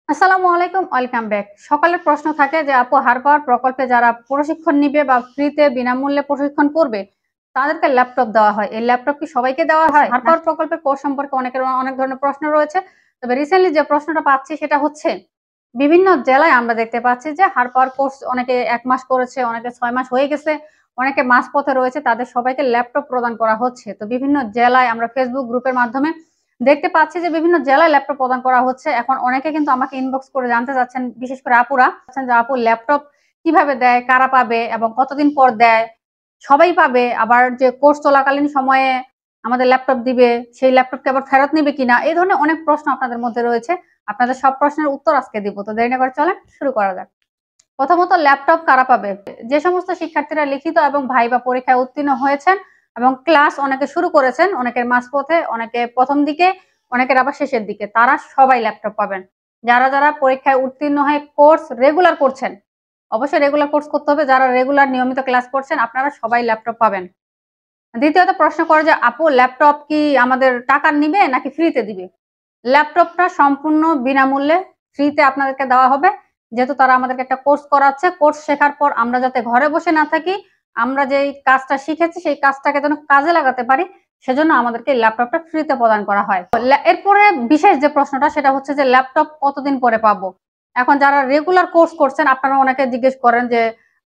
আসসালামু আলাইকুম, welcome back. সকালের প্রশ্ন থাকে যে আপু হারপাওয়ার প্রকল্পে যারা প্রশিক্ষণ নিবে বা ফ্রিতে বিনামূল্যে প্রশিক্ষণ করবে তাদেরকে ল্যাপটপ দেওয়া হয়। এই ল্যাপটপ কি সবাইকে দেওয়া হয়? হারপাওয়ার প্রকল্পের কোর্স সম্পর্কে অনেকের অনেক ধরনের প্রশ্ন রয়েছে। তবে রিসেন্টলি যে প্রশ্নটা পাচ্ছি সেটা হচ্ছে বিভিন্ন জেলায় আমরা দেখতে পাচ্ছি যে হারপাওয়ার কোর্স অনেকে ১ মাস করেছে, অনেকে ৬ মাস হয়ে গেছে, অনেকে মাঝপথে রয়েছে, তাদের সবাইকে ল্যাপটপ প্রদান করা হচ্ছে। তো বিভিন্ন জেলায় আমরা ফেসবুক গ্রুপের মাধ্যমে দেখতে পাচ্ছি যে বিভিন্ন জেলায় ল্যাপটপ প্রদান করা হচ্ছে। এখন অনেকে কিন্তু আমাকে ইনবক্স করে জানতে চাচ্ছেন, বিশেষ করে আপুরা যে আপু ল্যাপটপ কিভাবে দেয়, কারা পাবে এবং কতদিন পর দেয়? সবাই পাবে? আবার যে কোর্স চলাকালীন সময়ে আমাদের ল্যাপটপ দিবে, সেই ল্যাপটপকে আবার ফেরত নিবে কিনা? এই ধরনের অনেক প্রশ্ন আপনাদের মধ্যে রয়েছে। আপনাদের সব প্রশ্নের উত্তর আজকে দিব। তো দেরি না করে চলেন শুরু করা যাক। প্রথমত ল্যাপটপ কারা পাবে? যে সমস্ত শিক্ষার্থীরা লিখিত এবং ভাইবা পরীক্ষায় উত্তীর্ণ হয়েছেন এবং ক্লাস অনেকে শুরু করেছেন, অনেকের মাঝপথে, অনেকে প্রথম দিকে, অনেকের আবার শেষের দিকে, তারা সবাই ল্যাপটপ পাবেন। যারা যারা পরীক্ষায় উত্তীর্ণ হয়ে কোর্স রেগুলার করছেন, অবশ্যই রেগুলার কোর্স করতে হবে, যারা রেগুলার নিয়মিত ক্লাস করছেন আপনারা সবাই ল্যাপটপ পাবেন। দ্বিতীয়ত প্রশ্ন করে যে আপু ল্যাপটপ কি আমাদের টাকা নিবে নাকি ফ্রিতে দিবে? ল্যাপটপটা সম্পূর্ণ বিনামূল্যে ফ্রিতে আপনাদেরকে দেওয়া হবে। যেহেতু তারা আমাদেরকে একটা কোর্স করাচ্ছে, কোর্স শেখার পর আমরা যাতে ঘরে বসে না থাকি, আমরা যেই কাজটা শিখেছি সেই কাজটাকে যেন কাজে লাগাতে পারি, সেজন্য আমাদেরকে ল্যাপটপটা ফ্রিতে প্রদান করা হয়। এরপরে বিশেষ যে প্রশ্নটা সেটা হচ্ছে যে ল্যাপটপ কতদিন পরে পাবো? এখন যারা রেগুলার কোর্স করছেন আপনারা অনেকে জিজ্ঞেস করেন যে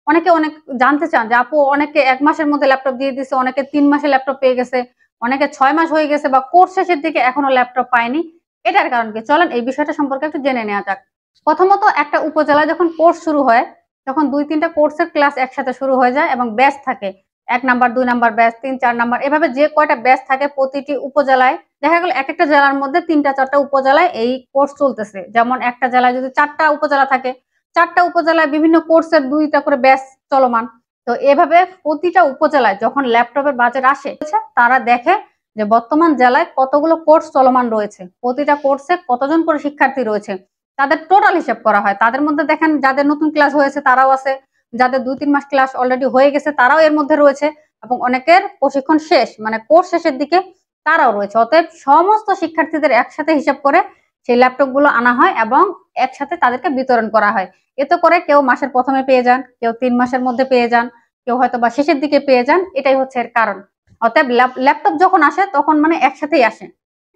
অনেকে অনেক জানতে চান যে আপু অনেকে ১ মাসের মধ্যে ল্যাপটপ দিয়ে দিছে, অনেকে ৩ মাসে ল্যাপটপ পেয়ে গেছে, অনেকে ৬ মাস হয়ে গেছে বা কোর্স শেষের দিকে এখনো ল্যাপটপ পায়নি। এটার কারণ কি? চলেন এই বিষয়টা সম্পর্কে একটু জেনে নেওয়া যাক। প্রথমত একটা উপজেলায় যখন কোর্স শুরু হয় তখন ২-৩টা কোর্সের ক্লাস একসাথে শুরু হয়ে যায় এবং ব্যাচ থাকে। ১ নাম্বার, ২ নাম্বার ব্যাচ, ৩-৪ নাম্বার এভাবে যে কয়টা ব্যাচ থাকে প্রতিটি উপজেলায় দেখা গেল একেকটা জেলার মধ্যে ৩টা-৪টা উপজেলায় এই কোর্স চলতেছে। যেমন একটা জেলায় যদি ৪টা উপজেলা থাকে, ৪টা উপজেলায় বিভিন্ন কোর্সের ২টা করে ব্যাচ চলমান। তো এভাবে প্রতিটা উপজেলায় যখন ল্যাপটপের বাজেট আসে তারা দেখে যে বর্তমান জেলায় কতগুলো কোর্স চলমান রয়েছে, প্রতিটা কোর্সে কতজন করে শিক্ষার্থী রয়েছে, তাদের টোটাল হিসাব করা হয়। তাদের মধ্যে দেখেন যাদের নতুন ক্লাস হয়েছে তারাও আছে, যাদের ২-৩ মাস ক্লাস অলরেডি হয়ে গেছে তারাও এর মধ্যে রয়েছে এবং অনেকের প্রশিক্ষণ শেষ মানে কোর্স শেষের দিকে তারাও রয়েছে। অতএব সমস্ত শিক্ষার্থীদের একসাথে হিসাব করে সেই ল্যাপটপ গুলো আনা হয় এবং একসাথে তাদেরকে বিতরণ করা হয়। এতে করে কেউ মাসের প্রথমে পেয়ে যান, কেউ ৩ মাসের মধ্যে পেয়ে যান, কেউ হয়তো বা শেষের দিকে পেয়ে যান। এটাই হচ্ছে এর কারণ। অতএব ল্যাপটপ যখন আসে তখন মানে একসাথেই আসে।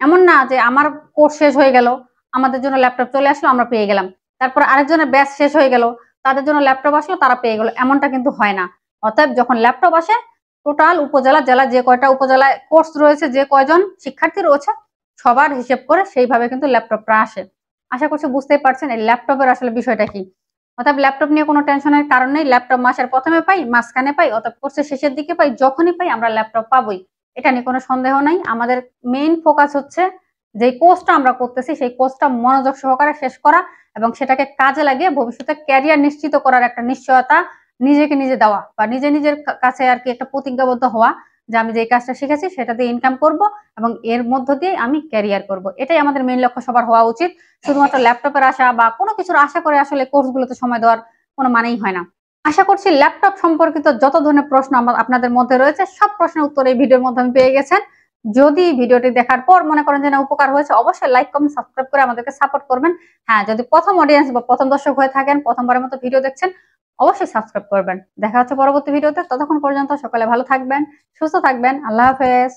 এমন না যে আমার কোর্স শেষ হয়ে গেল, আমাদের জন্য ল্যাপটপ চলে আসলো, আমরা পেয়ে গেলাম। তারপর আরেকজনের ব্যাচ শেষ হয়ে গেল, তাদের জন্য ল্যাপটপ আসলো, তারা পেয়ে গেল। এমনটা কিন্তু হয় না। অতএব যখন ল্যাপটপ আসে টোটাল উপজেলা, জেলা যে কয়টা উপজেলায় কোর্স রয়েছে, যে কয়জন শিক্ষার্থী রয়েছে সবার হিসেব করে সেইভাবে কিন্তু ল্যাপটপটা আসে। আশা করছি বুঝতেই পারছেন এই ল্যাপটপের আসলে বিষয়টা কি। অর্থাৎ ল্যাপটপ নিয়ে কোনো টেনশনের কারণ নেই। ল্যাপটপ মাসের প্রথমে পাই, মাঝখানে পাই, অর্থাৎ কোর্সের শেষের দিকে পাই, যখনই পাই আমরা ল্যাপটপ পাবোই। এটা নিয়ে কোনো সন্দেহ নাই। আমাদের মেইন ফোকাস হচ্ছে যে কোর্সটা আমরা করতেছি সেই কোর্সটা মনোযোগ সহকারে শেষ করা এবং সেটাকে কাজে লাগিয়ে ভবিষ্যতে ক্যারিয়ার নিশ্চিত করার একটা নিশ্চয়তা নিজেকে নিজে দেওয়া বা নিজের কাছে আর কি একটা প্রতিজ্ঞাবদ্ধ হওয়া যে আমি যে কাজটা শিখেছি সেটা দিয়ে ইনকাম করব এবং এর মধ্য দিয়ে আমি ক্যারিয়ার করব। এটাই আমাদের মেইন লক্ষ্য সবার হওয়া উচিত। শুধুমাত্র ল্যাপটপের আশা বা কোনো কিছুর আশা করে আসলে কোর্সগুলোতে সময় দেওয়ার কোনো মানেই হয় না। আশা করছি ল্যাপটপ সম্পর্কিত যত ধরনের প্রশ্ন আপনাদের মধ্যে রয়েছে সব প্রশ্নের উত্তর এই ভিডিওর মধ্যে আমি পেয়ে গেছেন। যদি ভিডিওটি দেখার পর মনে করেন যে না উপকার হয়েছে অবশ্যই লাইক, কমেন্ট, সাবস্ক্রাইব করে আমাদেরকে সাপোর্ট করবেন। হ্যাঁ, যদি প্রথম অডিয়েন্স বা প্রথম দর্শক হয়ে থাকেন, প্রথমবারের মতো ভিডিও দেখছেন, অবশ্যই সাবস্ক্রাইব করবেন। দেখা হচ্ছে পরবর্তী ভিডিওতে। ততক্ষণ পর্যন্ত সকলে ভালো থাকবেন, সুস্থ থাকবেন। আল্লাহ হাফেজ।